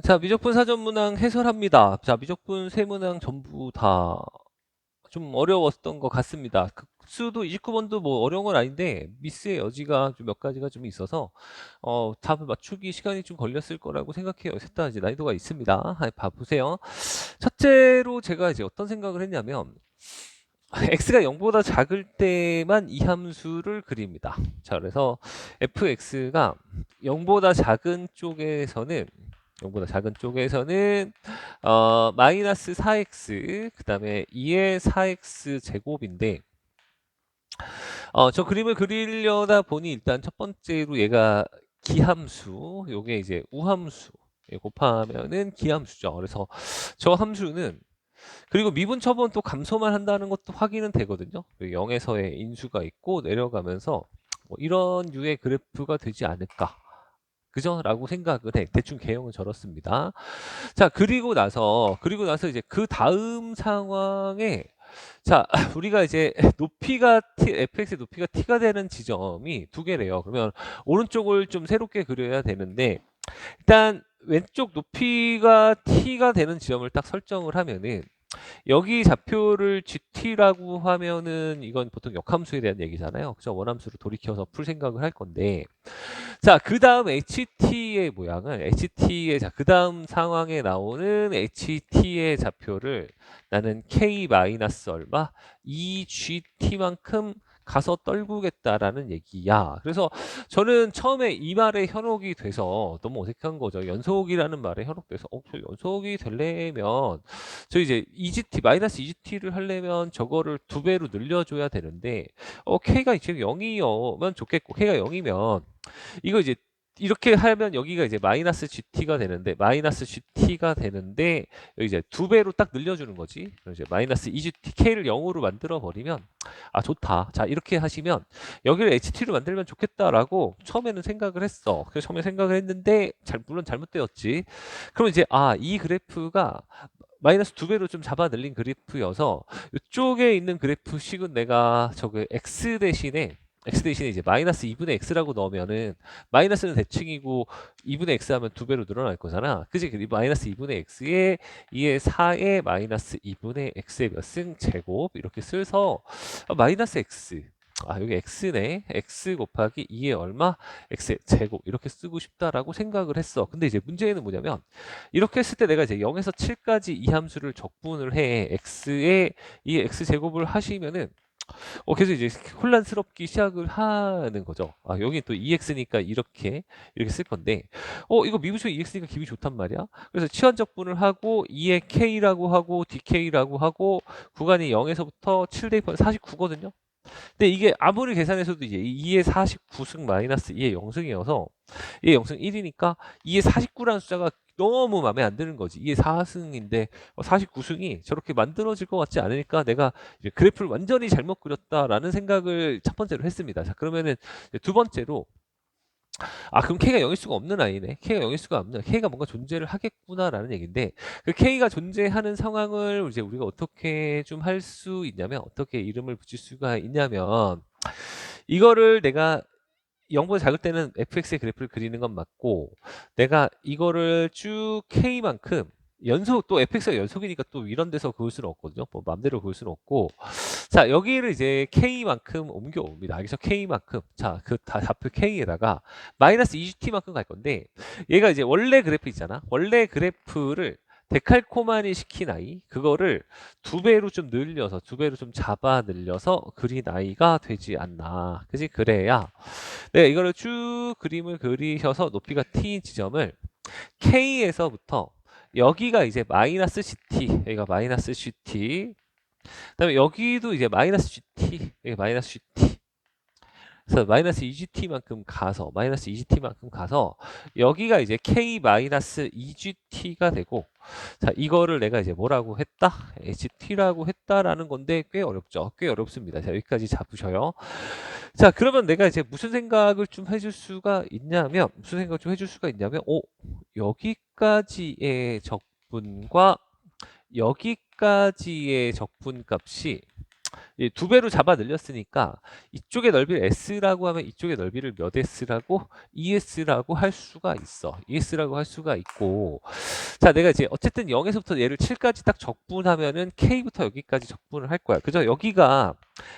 자, 미적분 사전문항 해설합니다. 자, 미적분 세 문항 전부 다 좀 어려웠던 것 같습니다. 수도 29번도 뭐 어려운 건 아닌데 미스의 여지가 좀 몇 가지가 좀 있어서 답을 맞추기 시간이 좀 걸렸을 거라고 생각해요. 셋 다 이제 난이도가 있습니다. 한번 봐보세요. 첫째로 제가 이제 어떤 생각을 했냐면 x가 0보다 작을 때만 이 함수를 그립니다. 자, 그래서 fx가 0보다 작은 쪽에서는 마이너스 4x 그 다음에 2의 4x 제곱인데 저 그림을 그리려다 보니 일단 첫 번째로 얘가 기함수, 요게 이제 우함수 곱하면은 기함수죠. 그래서 저 함수는 그리고 미분 처분 또 감소만 한다는 것도 확인은 되거든요. 0에서의 인수가 있고 내려가면서 뭐 이런 류의 그래프가 되지 않을까. 그죠? 라고 생각을 해. 대충 개형은 저렇습니다. 자, 그리고 나서 이제 그 다음 상황에 자, 우리가 이제 fx의 높이가 t가 되는 지점이 두 개래요. 그러면 오른쪽을 좀 새롭게 그려야 되는데 일단 왼쪽 높이가 t가 되는 지점을 딱 설정을 하면은 여기 좌표를 GT라고 하면은 이건 보통 역함수에 대한 얘기잖아요. 그죠? 원함수로 돌이켜서 풀 생각을 할 건데 자, 그 다음 HT의 모양은 자, 그 다음 상황에 나오는 HT의 좌표를 나는 K 마이너스 얼마? 2GT만큼 가서 떨구겠다라는 얘기야. 그래서 저는 처음에 이 말에 현혹이 돼서 너무 어색한 거죠. 연속이라는 말에 현혹돼서 저 연속이 되려면 저 이제 마이너스 2GT를 하려면 저거를 두 배로 늘려줘야 되는데 K가 지금 0이면 좋겠고 K가 0이면 이거 이제 이렇게 하면 여기가 이제 마이너스 GT가 되는데 여기 이제 두 배로 딱 늘려주는 거지. 그럼 이제 마이너스 2GT K를 0으로 만들어 버리면 좋다. 자, 이렇게 하시면 여기를 HT로 만들면 좋겠다라고 처음에는 생각을 했어. 그래서 처음에 생각을 했는데 물론 잘못되었지. 그럼 이제 이 그래프가 마이너스 두 배로 좀 잡아 늘린 그래프여서 이쪽에 있는 그래프식은 내가 저그 x 대신에 이제 마이너스 2분의 x라고 넣으면은 마이너스는 대칭이고 2분의 x 하면 두 배로 늘어날 거잖아. 그지? 마이너스 2분의 x에 2의 4에 마이너스 2분의 x의 몇 승 제곱 이렇게 써서 마이너스 x 여기 x네. x 곱하기 2의 얼마? x의 제곱 이렇게 쓰고 싶다라고 생각을 했어. 근데 이제 문제는 뭐냐면 이렇게 했을 때 내가 이제 0에서 7까지 이 함수를 적분을 해. x에 이 x 제곱을 하시면은 그래서 이제 혼란스럽기 시작을 하는 거죠. 여기 또 EX니까 이렇게 쓸 건데, 이거 미분식 EX니까 기분이 좋단 말이야. 그래서 치환적분을 하고 2의 K라고 하고 DK라고 하고 구간이 0에서부터 7 대입하면 49거든요. 근데 이게 아무리 계산해서도 이제 2의 49승 마이너스 2의 0승이어서 2의 0승 1이니까 2의 49라는 숫자가 너무 마음에 안 드는 거지. 2의 4승인데 49승이 저렇게 만들어질 것 같지 않으니까 내가 이제 그래프를 완전히 잘못 그렸다라는 생각을 첫 번째로 했습니다. 자, 그러면은 두 번째로 그럼 K가 0일 수가 없는 아이네. K가 0일 수가 없는. K가 뭔가 존재를 하겠구나라는 얘기인데 그 K가 존재하는 상황을 이제 우리가 어떻게 좀 할 수 있냐면 어떻게 이름을 붙일 수가 있냐면 이거를 내가 0보다 작을 때는 fx의 그래프를 그리는 건 맞고 내가 이거를 쭉 k만큼 또 fx가 연속이니까 또 이런 데서 그을 수는 없거든요. 뭐 맘대로 그을 수는 없고 자, 여기를 이제 k만큼 옮겨옵니다. 여기서 k만큼 자, 그 좌표 k에다가 마이너스 20t만큼 갈 건데 얘가 이제 원래 그래프 있잖아. 원래 그래프를 데칼코마니 시킨 아이 그거를 두 배로 좀 잡아 늘려서 그린 아이가 되지 않나. 그지? 그래야 이거를 쭉 그림을 그리셔서 높이가 t인 지점을 k에서부터 여기가 이제 마이너스 gt 여기가 마이너스 gt 그다음에 여기도 이제 마이너스 gt 여기 마이너스 gt 그래서 마이너스 2gt만큼 가서 여기가 이제 k 마이너스 2gt가 되고 자 이거를 내가 이제 뭐라고 했다 ht라고 했다라는 건데 꽤 어렵죠. 꽤 어렵습니다. 자 여기까지 잡으셔요. 자 그러면 내가 이제 무슨 생각을 좀 해줄 수가 있냐면 여기까지의 적분과 여기까지의 적분 값이 이 두 배로 잡아 늘렸으니까 이쪽의 넓이를 s라고 하면 이쪽의 넓이를 몇 s라고? es라고 할 수가 있어. es라고 할 수가 있고, 자, 내가 이제 어쨌든 0에서부터 얘를 7까지 딱 적분하면은 k부터 여기까지 적분을 할 거야. 그죠? 여기가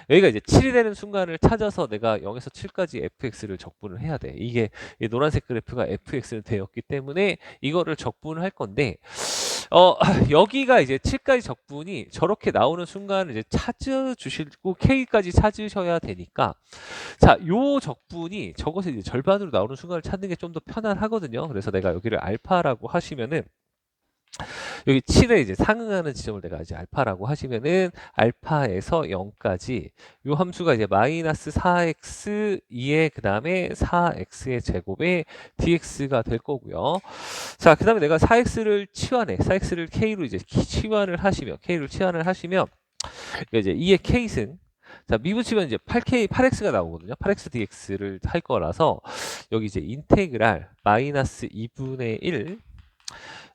이제 7이 되는 순간을 찾아서 내가 0에서 7까지 fx를 적분을 해야 돼. 이게 이 노란색 그래프가 fx는 되었기 때문에 이거를 적분을 할 건데, 여기가 이제 7까지 적분이 저렇게 나오는 순간을 이제 찾아주시고 K까지 찾으셔야 되니까, 자, 요 적분이 저것을 이제 절반으로 나오는 순간을 찾는 게 좀 더 편안하거든요. 그래서 내가 여기를 알파라고 하시면은, 여기 7에 이제 상응하는 지점을 내가 이제 알파라고 하시면은 알파에서 0까지 요 함수가 이제 마이너스 4x 2에 그 다음에 4x의 제곱에 dx가 될 거고요. 자, 그 다음에 내가 4x를 치환해. 4x를 k로 이제 치환을 하시면 이제 2의 k승, 자, 미분치면 이제 8x가 나오거든요. 8x dx를 할 거라서 여기 이제 인테그랄 마이너스 2분의 1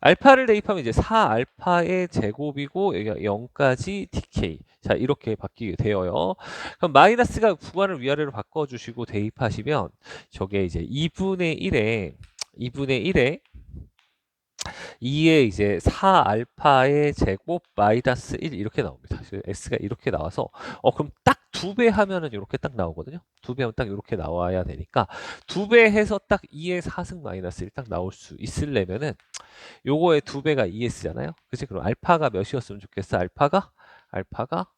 알파를 대입하면 이제 4알파의 제곱이고 여기가 0까지 dk. 자, 이렇게 바뀌게 되어요. 그럼 마이너스가 구간을 위아래로 바꿔주시고 대입하시면 저게 이제 2분의 2에 이제 4알파의 제곱 마이너스 1 이렇게 나옵니다. s가 이렇게 나와서 그럼 딱 2배 하면은 이렇게 딱 나오거든요. 2배 하면 딱 이렇게 나와야 되니까 2배 해서 딱 2의 4승 마이너스 1 딱 나올 수 있으려면은 요거의 2배가 ES잖아요. 그치? 그럼 알파가 몇이었으면 좋겠어? 알파가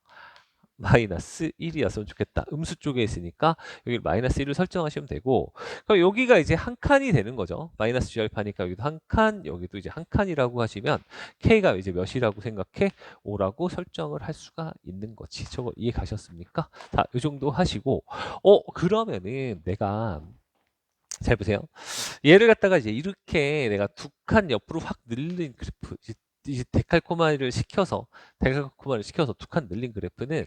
마이너스 1이었으면 좋겠다. 음수 쪽에 있으니까 여기 마이너스 1을 설정하시면 되고, 그럼 여기가 이제 한 칸이 되는 거죠. 마이너스 G알파니까 여기도 한 칸, 여기도 이제 한 칸이라고 하시면 K가 이제 몇이라고 생각해? 5라고 설정을 할 수가 있는 거지. 저거 이해 가셨습니까? 자, 이 정도 하시고, 그러면은 내가 잘 보세요. 얘를 갖다가 이제 이렇게 내가 두 칸 옆으로 확 늘린 그래프, 이제 데칼코마니를 시켜서 두 칸 늘린 그래프는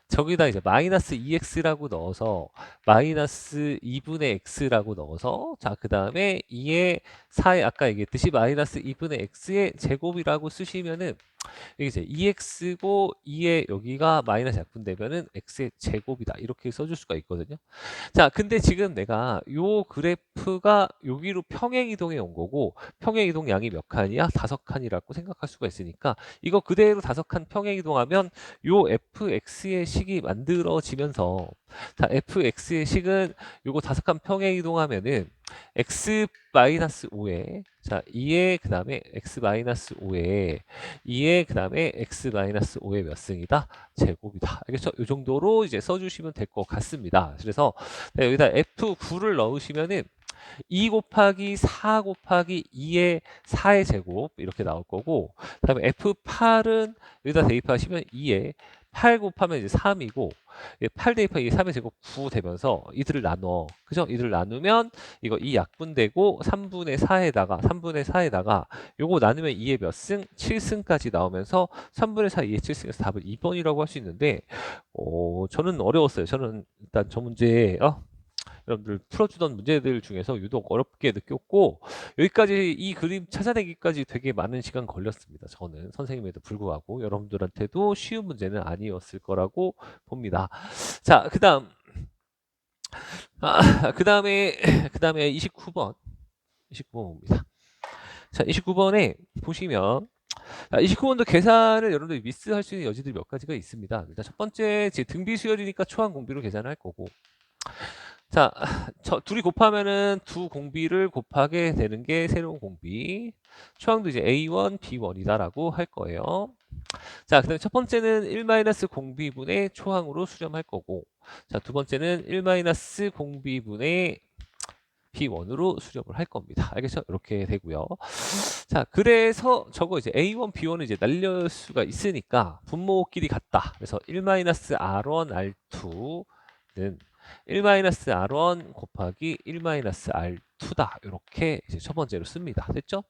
저기다 이제 마이너스 2x라고 넣어서 마이너스 2분의 x라고 넣어서, 자, 그 다음에 2의 4의 아까 얘기했듯이 마이너스 2분의 x의 제곱이라고 쓰시면은 여기 이제 2x고 2의 여기가 마이너스 약분되면은 x의 제곱이다 이렇게 써줄 수가 있거든요. 자, 근데 지금 내가 요 그래프가 여기로 평행이동에 온 거고, 평행이동 양이 몇 칸이야? 5칸이라고 생각할 수가 있으니까 이거 그대로 5칸 평행이동하면 요 fx의 식이 만들어지면서, 자, fx의 식은 요거 5칸 평행이동하면은 x-5에, 자, 2에 그 다음에 x-5에 2에 그 다음에 x-5의 몇 승이다? 제곱이다. 알겠죠? 이 정도로 이제 써주시면 될 것 같습니다. 그래서 여기다 F9를 넣으시면은 2 곱하기 4 곱하기 2의 4의 제곱 이렇게 나올 거고, 그 다음에 F8은 여기다 대입하시면 2에 8 곱하면 이제 3이고, 8 대입하기 3의 제곱 9 되면서 이들을 나눠. 그죠? 이들을 나누면 이거 2 약분되고 3분의 4에다가 요거 나누면 2의 몇 승? 7승까지 나오면서 3분의 4, 2의 7승에서 답을 2번이라고 할 수 있는데, 저는 어려웠어요. 저는 일단 저 문제, 여러분들 풀어주던 문제들 중에서 유독 어렵게 느꼈고, 여기까지 이 그림 찾아내기까지 되게 많은 시간 걸렸습니다. 저는 선생님에도 불구하고 여러분들한테도 쉬운 문제는 아니었을 거라고 봅니다. 자, 그 다음에 29번입니다. 자, 29번에 보시면, 29번도 계산을 여러분들이 미스할 수 있는 여지들이 몇 가지가 있습니다. 일단 첫 번째, 등비 수열이니까 초항 공비로 계산을 할 거고, 자, 둘이 곱하면은 두 공비를 곱하게 되는 게 새로운 공비. 초항도 이제 A1, B1이다라고 할 거예요. 자, 그 다음에 첫 번째는 1-공비분의 초항으로 수렴할 거고, 자, 두 번째는 1-공비분의 B1으로 수렴을 할 겁니다. 알겠죠? 이렇게 되고요. 자, 그래서 저거 이제 A1, B1을 이제 날릴 수가 있으니까 분모끼리 같다. 그래서 1-R1, R2는 1-R1 곱하기 1-R2다. 이렇게 이제 첫 번째로 씁니다. 됐죠?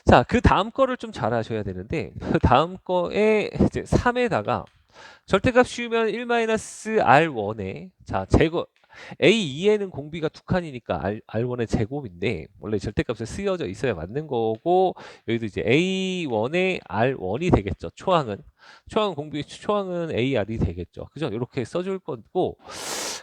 자, 그 다음 거를 좀 잘 하셔야 되는데, 그 다음 거에 이제 3에다가 절대값 씌우면 1-R1에, 자, 제곱, A2에는 공비가 두 칸이니까 R1의 제곱인데, 원래 절대값에 쓰여져 있어야 맞는 거고, 여기도 이제 A1의 R1이 되겠죠. 초항은. 초항은 AR이 되겠죠. 그죠? 이렇게 써줄 거고,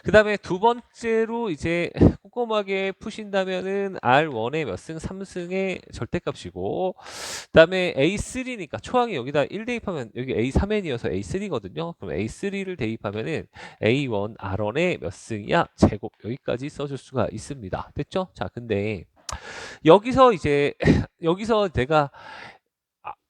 그 다음에 두 번째로 이제 꼼꼼하게 푸신다면은 R1의 몇 승, 3승의 절대값이고, 그 다음에 A3니까 초항이 여기다 1 대입하면 여기 A3n이어서 A3거든요. 그럼 A3를 대입하면은 A1, R1의 몇 승이야? 제곱. 여기까지 써줄 수가 있습니다. 됐죠? 자, 근데 여기서 이제 여기서 내가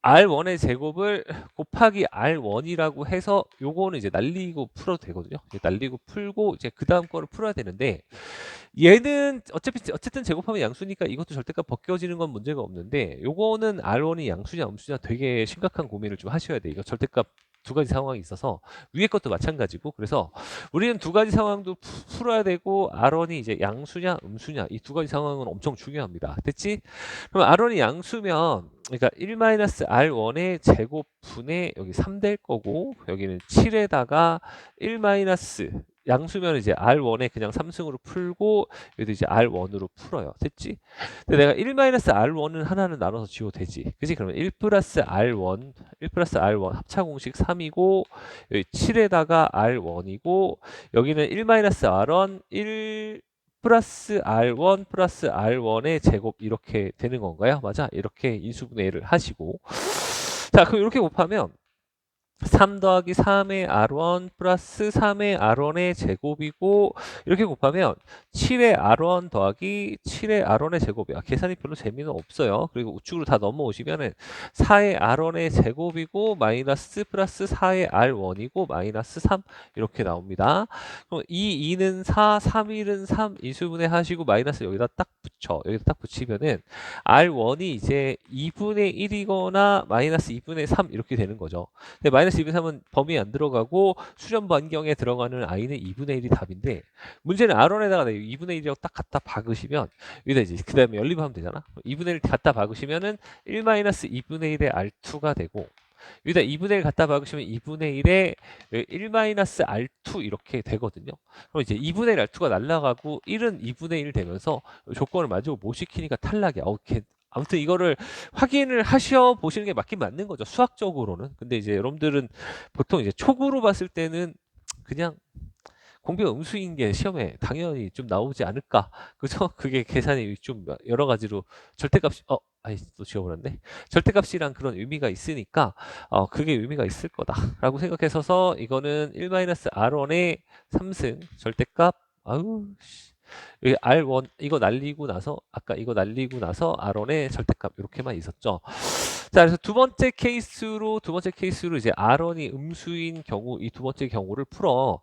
R1의 제곱을 곱하기 R1이라고 해서 요거는 이제 날리고 풀어도 되거든요. 날리고 풀고 이제 그 다음 거를 풀어야 되는데, 얘는 어쨌든 제곱하면 양수니까 이것도 절대값 벗겨지는 건 문제가 없는데, 요거는 R1이 양수냐 음수냐 되게 심각한 고민을 좀 하셔야 돼. 이거 절대값 두 가지 상황이 있어서 위에 것도 마찬가지고, 그래서 우리는 두 가지 상황도 풀어야 되고, R1이 이제 양수냐 음수냐 이 두 가지 상황은 엄청 중요합니다. 됐지? 그럼 R1이 양수면 그러니까 1-R1의 제곱분의 여기 3 될 거고, 여기는 7에다가 1- 양수면 이제 R1에 그냥 3승으로 풀고, 여기도 이제 R1으로 풀어요. 됐지? 근데 내가 1-R1은 하나는 나눠서 지워도 되지. 그지? 그러면 1+R1 합차 공식 3이고, 여기 7에다가 R1이고, 여기는 1-R1, 1 플러스 R1 플러스 R1의 제곱 이렇게 되는 건가요? 맞아? 이렇게 인수분해 를 하시고, 자, 그럼 이렇게 곱하면 3 더하기 3의 R1 플러스 3의 R1의 제곱이고, 이렇게 곱하면 7의 R1 더하기 7의 R1의 제곱이야. 계산이 별로 재미는 없어요. 그리고 우측으로 다 넘어오시면은 4의 R1의 제곱이고 마이너스 플러스 4의 R1이고 마이너스 3 이렇게 나옵니다. 그럼 2는 4, 3, 1은 3 인수분해 하시고 마이너스 여기다 딱 붙여. 여기다 딱 붙이면은 R1이 이제 2분의 1이거나 마이너스 2분의 3 이렇게 되는 거죠. 근데 마이너스 2분의 3은 범위에 안 들어가고 수렴 반경에 들어가는 i는 2분의 1이 답인데, 문제는 R1에다가 2분의 1이라고 딱 갖다 박으시면 여기다 이제 그 다음에 연립하면 되잖아. 2분의 1 갖다 박으시면은 1-2분의 1의 R2가 되고, 여기다 2분의 1 갖다 박으시면 2분의 1에 1-R2 이렇게 되거든요. 그럼 이제 2분의 1 R2가 날라가고 1은 2분의 1 되면서 조건을 만족을 못 시키니까 탈락이야. 아무튼 이거를 확인을 하셔 보시는 게 맞긴 맞는 거죠. 수학적으로는. 근데 이제 여러분들은 보통 이제 촉으로 봤을 때는 그냥 공비가 음수인 게 시험에 당연히 좀 나오지 않을까. 그죠? 그게 계산이 좀 여러 가지로 절대값이, 또 지워버렸네. 절대값이란 그런 의미가 있으니까, 그게 의미가 있을 거다라고 생각해서서 이거는 1-R1의 3승 절대값, 여기 R1 이거 날리고 나서 아까 이거 날리고 나서 R1의 절대값 이렇게만 있었죠. 자, 그래서 두 번째 케이스로 이제 R1이 음수인 경우, 이 두 번째 경우를 풀어.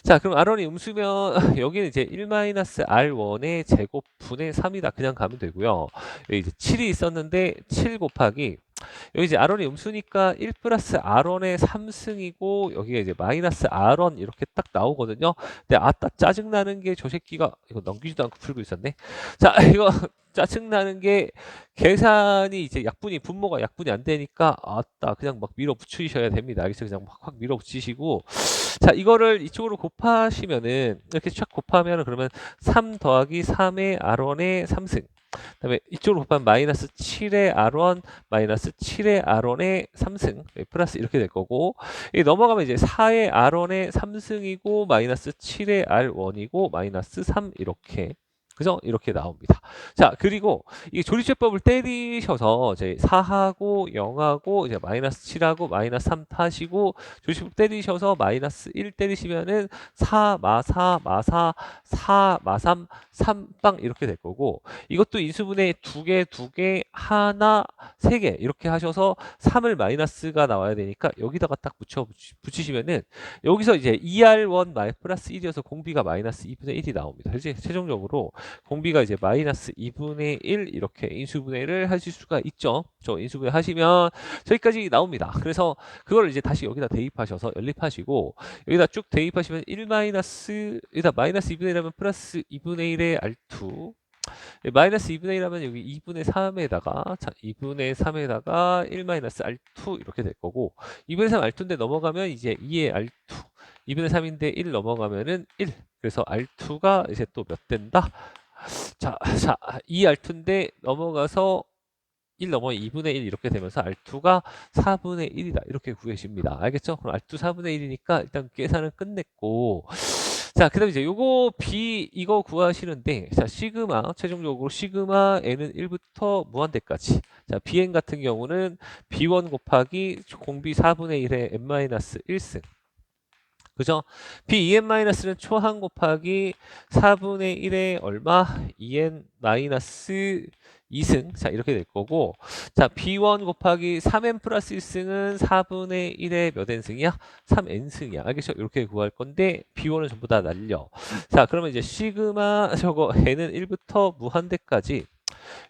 자, 그럼 R1이 음수면 여기는 이제 1-R1의 제곱분의 3이다. 그냥 가면 되고요. 여기 이제 7이 있었는데 7 곱하기, 여기 이제 R1이 음수니까 1 플러스 R1의 3승이고, 여기가 이제 마이너스 R1 이렇게 딱 나오거든요. 근데 아따 짜증나는 게 저 새끼가 이거 넘기지도 않고 풀고 있었네. 자, 이거 짜증나는 게 계산이 이제 분모가 약분이 안 되니까 아따 그냥 막 밀어붙이셔야 됩니다. 알겠죠? 그냥 확 밀어붙이시고, 자, 이거를 이쪽으로 곱하시면은 이렇게 쫙 곱하면 그러면 3 더하기 3의 R1의 3승, 그다음에 이쪽으로 곱하면 마이너스 7의 R1 마이너스 7의 R1의 3승 플러스 이렇게 될 거고, 이 넘어가면 이제 4의 R1의 3승이고 마이너스 7의 R1이고 마이너스 3 이렇게, 그죠? 이렇게 나옵니다. 자, 그리고 이 조립제법을 때리셔서 이제 4하고 0하고 이제 마이너스 7하고 마이너스 3 타시고, 조립제법 때리셔서 마이너스 1 때리시면은 4 마4 마4 4 마3 3빵 이렇게 될 거고, 이것도 인수분해 2개 하나 3개 이렇게 하셔서 3을 마이너스가 나와야 되니까 여기다가 딱 붙이시면은 여기서 이제 2R1 플러스 1이어서 공비가 마이너스 2분의 1이 나옵니다. 그렇지? 최종적으로 공비가 이제 마이너스 2분의 1 이렇게 인수분해를 하실 수가 있죠. 저 인수분해 하시면 저기까지 나옵니다. 그래서 그걸 이제 다시 여기다 대입하셔서 연립하시고, 여기다 쭉 대입하시면 여기다 마이너스 2분의 1 하면 플러스 2분의 1의 R2, 마이너스 2분의 1 하면 여기 2분의 3에다가, 자, 2분의 3에다가 1 마이너스 R2 이렇게 될 거고, 2분의 3 R2인데 넘어가면 이제 2의 R2, 2분의 3인데 1 넘어가면은 1. 그래서 R2가 이제 또 몇 된다? 자, 2R2인데 넘어가서 1 넘어가면 2분의 1 이렇게 되면서 R2가 4분의 1이다. 이렇게 구해집니다. 알겠죠? 그럼 R2 4분의 1이니까 일단 계산은 끝냈고. 자, 그 다음에 이제 요거 B 이거 구하시는데, 자, 시그마, 최종적으로 시그마 N은 1부터 무한대까지. 자, Bn 같은 경우는 B1 곱하기 공비 4분의 1의 n-1승. 그죠? B2n-는 초항 곱하기 4분의 1의 얼마? 2n-2승. 자, 이렇게 될 거고. 자, B1 곱하기 3n 플러스 1승은 4분의 1의 몇 n승이야? 3n승이야. 알겠죠? 이렇게 구할 건데, B1은 전부 다 날려. 자, 그러면 이제 시그마 저거 n은 1부터 무한대까지.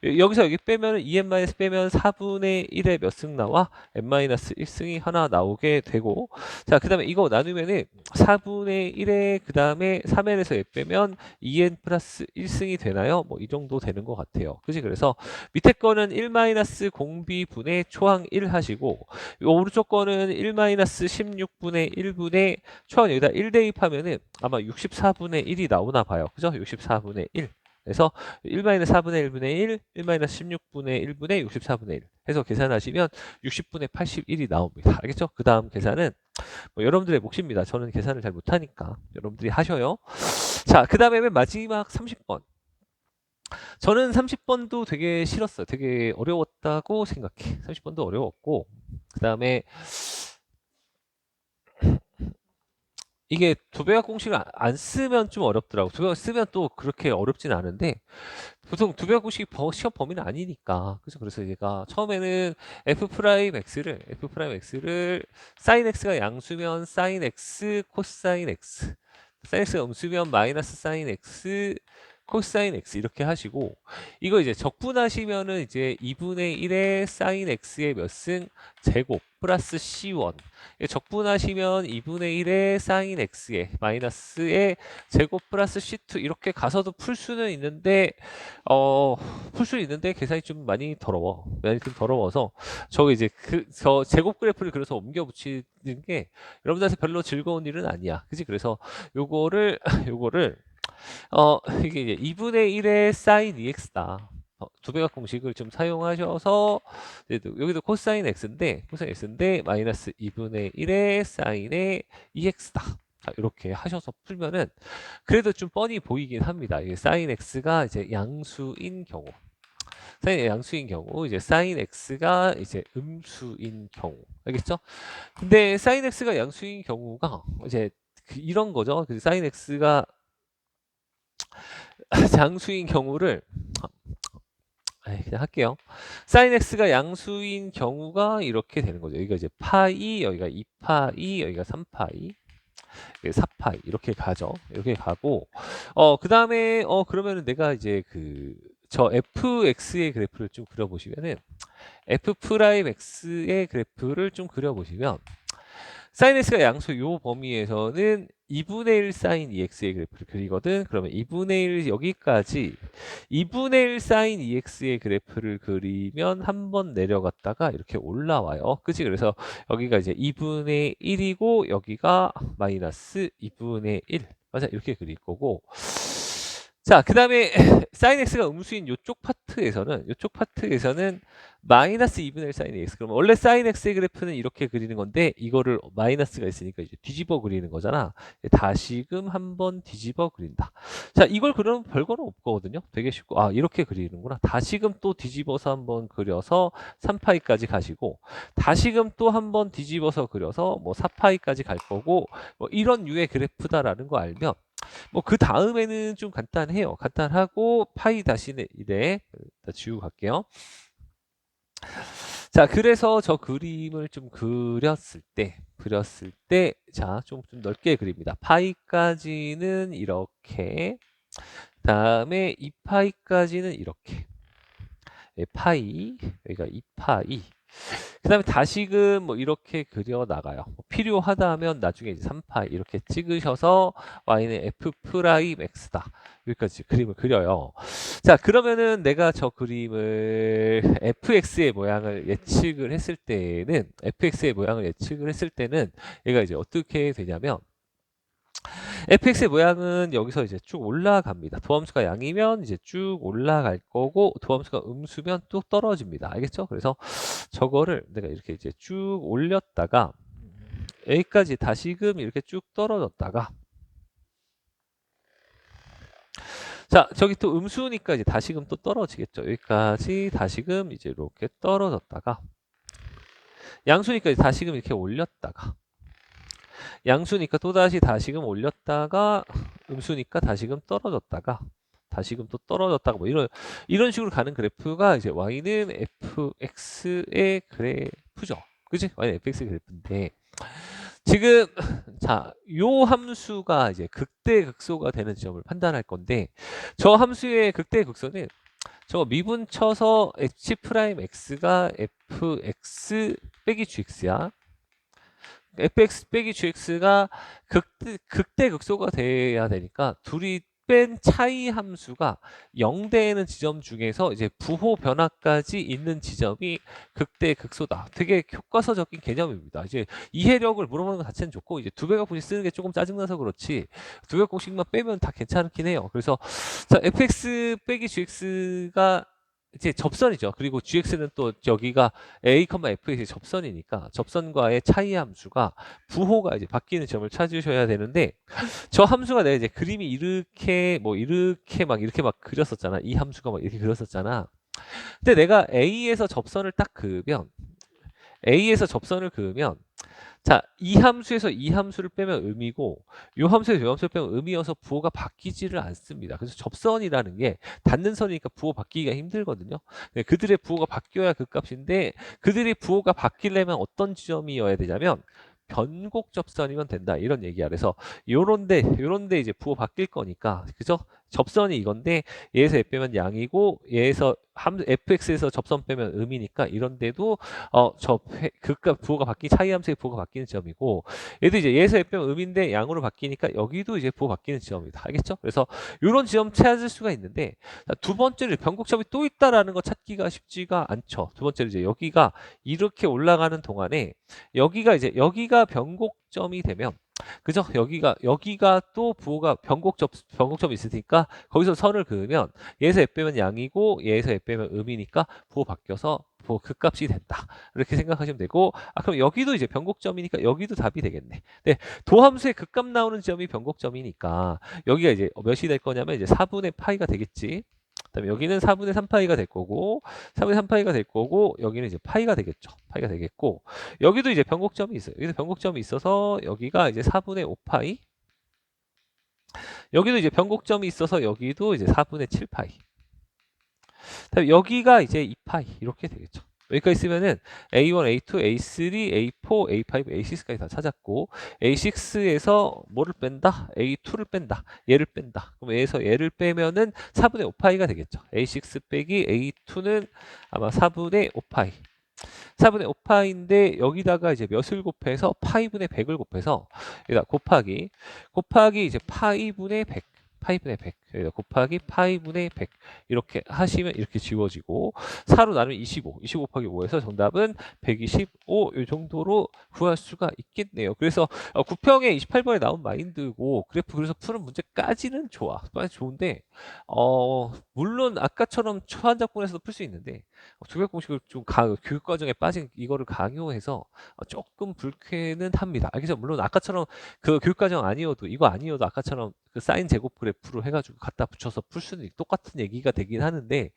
여기서 여기 빼면 2n- 빼면 4분의 1의 몇 승 나와? n-1승이 하나 나오게 되고, 자, 그 다음에 이거 나누면은 4분의 1의 그 다음에 3n에서 얘 빼면 2n 플러스 1승이 되나요? 뭐 이 정도 되는 것 같아요. 그지? 그래서 밑에 거는 1-공비분의 초항 1 하시고, 요 오른쪽 거는 1-16분의 1분의 초항 여기다 1 대입하면은 아마 64분의 1이 나오나 봐요. 그죠? 64분의 1. 그래서 1-4분의 1분의 1, 1-16분의 1분의 64분의 1 해서 계산하시면 60분의 81이 나옵니다. 알겠죠? 그 다음 계산은 뭐 여러분들의 몫입니다. 저는 계산을 잘 못하니까 여러분들이 하셔요. 자, 그 다음에 맨 마지막 30번. 저는 30번도 되게 싫었어요. 되게 어려웠다고 생각해. 30번도 어려웠고, 그 다음에 이게 두배각 공식을 안 쓰면 좀 어렵더라고. 두배각 쓰면 또 그렇게 어렵진 않은데, 보통 두배각 공식이 시험 범위는 아니니까. 그래서 얘가 처음에는 F'X를 sin X가 양수면 sin X, 코사인 X. sin X가 음수면 마이너스 sin X, 코사인 X 이렇게 하시고, 이거 이제 적분하시면은 이제 2분의 1의 sin X의 몇 승? 제곱 플러스 C1. 적분하시면 2분의 1의 sin X의 마이너스의 제곱 플러스 C2 이렇게 가서도 풀 수는 있는데, 풀 수 있는데 계산이 좀 많이 더러워. 많이 좀 더러워서 저거 이제 저 제곱 그래프를 그래서 옮겨 붙이는 게 여러분들한테 별로 즐거운 일은 아니야. 그지? 그래서 요거를 이게 이제 2분의 1의 sin EX다. 두배각 공식을 좀 사용하셔서 여기도 코사인 X인데 마이너스 2분의 1의 사인의 EX다. 자, 이렇게 하셔서 풀면은 그래도 좀 뻔히 보이긴 합니다. 이게 사인 X가 이제 양수인 경우. 이제 사인 X가 이제 음수인 경우. 알겠죠? 근데 사인 X가 양수인 경우가 이제 이런 거죠. 그 사인 X가 양수인 경우를 그냥 할게요. sin x가 양수인 경우가 이렇게 되는 거죠. 여기가 이제 파이, 여기가 2파이, 여기가 3파이, 4파이 이렇게 가죠. 이렇게 가고 그 다음에 그러면은 내가 이제 저 fx의 그래프를 좀 그려보시면은 f 프라임 x의 그래프를 좀 그려보시면 sin x가 양수 요 범위에서는 2분의 1 sin 2x의 그래프를 그리거든. 그러면 2분의 1 여기까지 2분의 1 sin 2x의 그래프를 그리면 한 번 내려갔다가 이렇게 올라와요. 그치? 그래서 여기가 이제 2분의 1이고 여기가 마이너스 2분의 1. 맞아. 이렇게 그릴 거고. 자, 그 다음에 sin x가 음수인 요쪽 파트에서는 마이너스 2분의 1 sin x. 그러면 원래 sin x의 그래프는 이렇게 그리는 건데 이거를 마이너스가 있으니까 이제 뒤집어 그리는 거잖아. 다시금 한번 뒤집어 그린다. 자, 이걸 그려면 별거는 없거든요. 되게 쉽고 이렇게 그리는구나. 다시금 또 뒤집어서 한번 그려서 3파이까지 가시고 다시금 또 한번 뒤집어서 그려서 뭐 4파이까지 갈 거고 뭐 이런 류의 그래프다라는 거 알면 뭐 그 다음에는 좀 간단해요. 간단하고 파이 다시는 이래 지우고 갈게요. 자, 그래서 저 그림을 좀 그렸을 때, 자, 좀 넓게 그립니다. 파이까지는 이렇게, 다음에 2파이까지는 이렇게. 파이, 여기가 2파이. 그 다음에 다시금 뭐 이렇게 그려 나가요. 필요하다면 나중에 이제 3파이 이렇게 찍으셔서 y는 f 프라임 x다. 여기까지 그림을 그려요. 자, 그러면은 내가 저 그림을 fx의 모양을 예측을 했을 때는 얘가 이제 어떻게 되냐면 fx의 모양은 여기서 이제 쭉 올라갑니다. 도함수가 양이면 이제 쭉 올라갈 거고 도함수가 음수면 또 떨어집니다. 알겠죠? 그래서 저거를 내가 이렇게 이제 쭉 올렸다가 여기까지 다시금 이렇게 쭉 떨어졌다가 자 저기 또 음수니까 이제 다시금 또 떨어지겠죠. 여기까지 다시금 이제 이렇게 떨어졌다가 양수니까 이제 다시금 이렇게 올렸다가 양수니까 또다시 다시금 올렸다가 음수니까 다시금 떨어졌다가 다시금 또 떨어졌다가 뭐 이런 식으로 가는 그래프가 이제 y는 fx의 그래프죠. 그지? y는 fx의 그래프인데 지금 자, 요 함수가 이제 극대극소가 되는 지점을 판단할 건데 저 함수의 극대극소는 저거 미분 쳐서 h'(x가 fx 빼기 gx야. fx 빼기 gx가 극대극소가 돼야 되니까 둘이 뺀 차이 함수가 0대는 지점 중에서 이제 부호 변화까지 있는 지점이 극대극소다. 되게 교과서적인 개념입니다. 이제 이해력을 물어보는 것 자체는 좋고 이제 두배각공식 쓰는 게 조금 짜증나서 그렇지 두배각공식만 빼면 다 괜찮긴 해요. 그래서 자, fx 빼기 gx가 이제 접선이죠. 그리고 gx는 또 여기가 a, f의 접선이니까 접선과의 차이 함수가 부호가 이제 바뀌는 점을 찾으셔야 되는데 저 함수가 내가 이제 그림이 이렇게 막 그렸었잖아. 이 함수가 막 이렇게 그렸었잖아. 근데 내가 A에서 접선을 그으면 자, 이 함수에서 이 함수를 빼면 음이고 요 함수에서 요 함수를 빼면 음이어서 부호가 바뀌지를 않습니다. 그래서 접선이라는 게 닿는 선이니까 부호 바뀌기가 힘들거든요. 그들의 부호가 바뀌어야 그 값인데 그들의 부호가 바뀌려면 어떤 지점이어야 되냐면 변곡 접선이면 된다 이런 얘기야. 그래서 요런데 이제 부호 바뀔 거니까 그죠? 접선이 이건데 얘에서 f 빼면 양이고 얘에서 fx에서 접선 빼면 음이니까 이런데도 그값 부호가 바뀐 차이 함수의 부호가 바뀌는 지점이고 얘도 이제 얘에서 f 빼면 음인데 양으로 바뀌니까 여기도 이제 부호 바뀌는 지점입니다. 알겠죠? 그래서 이런 지점 찾을 수가 있는데 두 번째로 변곡점이 또 있다라는 거 찾기가 쉽지가 않죠. 두 번째로 이제 여기가 이렇게 올라가는 동안에 여기가 변곡점이 되면 그죠? 여기가 또 부호가 변곡점이 있으니까 거기서 선을 그으면 얘에서 f 빼면 양이고 얘에서 f 빼면 음이니까 부호 바뀌어서 부호 극값이 된다. 이렇게 생각하시면 되고 그럼 여기도 이제 변곡점이니까 여기도 답이 되겠네. 네, 도함수의 극값 나오는 지점이 변곡점이니까 여기가 이제 몇이 될 거냐면 이제 4분의 파이가 되겠지. 그다음에 여기는 4분의 3파이가 될 거고 4분의 3파이가 될 거고 여기는 이제 파이가 되겠죠. 파이가 되겠고 여기도 이제 변곡점이 있어요. 여기도 변곡점이 있어서 여기가 이제 4분의 5파이 여기도 이제 변곡점이 있어서 여기도 이제 4분의 7파이 그다음에 여기가 이제 2파이 이렇게 되겠죠. 여기까지 쓰면은 A1, A2, A3, A4, A5, A6까지 다 찾았고 A6에서 뭐를 뺀다? A2를 뺀다. 얘를 뺀다. 그럼 얘를 빼면은 4분의 5파이가 되겠죠. A6 빼기 A2는 아마 4분의 5파이. 4분의 5파인데 여기다가 이제 몇을 곱해서 파이분의 100을 곱해서 여기다 곱하기 이제 파이분의 100 파이분의 100 여기다 곱하기 파이분의 100 이렇게 하시면 이렇게 지워지고 4로 나누면 25 곱하기 5에서 정답은 125 이 정도로 구할 수가 있겠네요. 그래서 9평에 28번에 나온 마인드고 그래프 그래서 푸는 문제까지는 좋은데 물론 아까처럼 초한작분에서도 풀 수 있는데 두개 공식을 좀 교육 과정에 빠진 이거를 강요해서 조금 불쾌는 합니다. 알겠죠? 물론 아까처럼 그 교육 과정 아니어도 이거 아니어도 아까처럼 그 사인 제곱 그래프로 해가지고 갖다 붙여서 풀 수는 똑같은 얘기가 되긴 하는데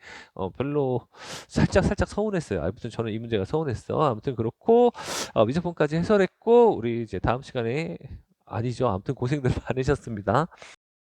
별로 살짝 서운했어요. 아무튼 저는 이 문제가 서운했어. 아무튼 그렇고 미적분까지 해설했고 우리 이제 다음 시간에 아니죠. 아무튼 고생들 많으셨습니다.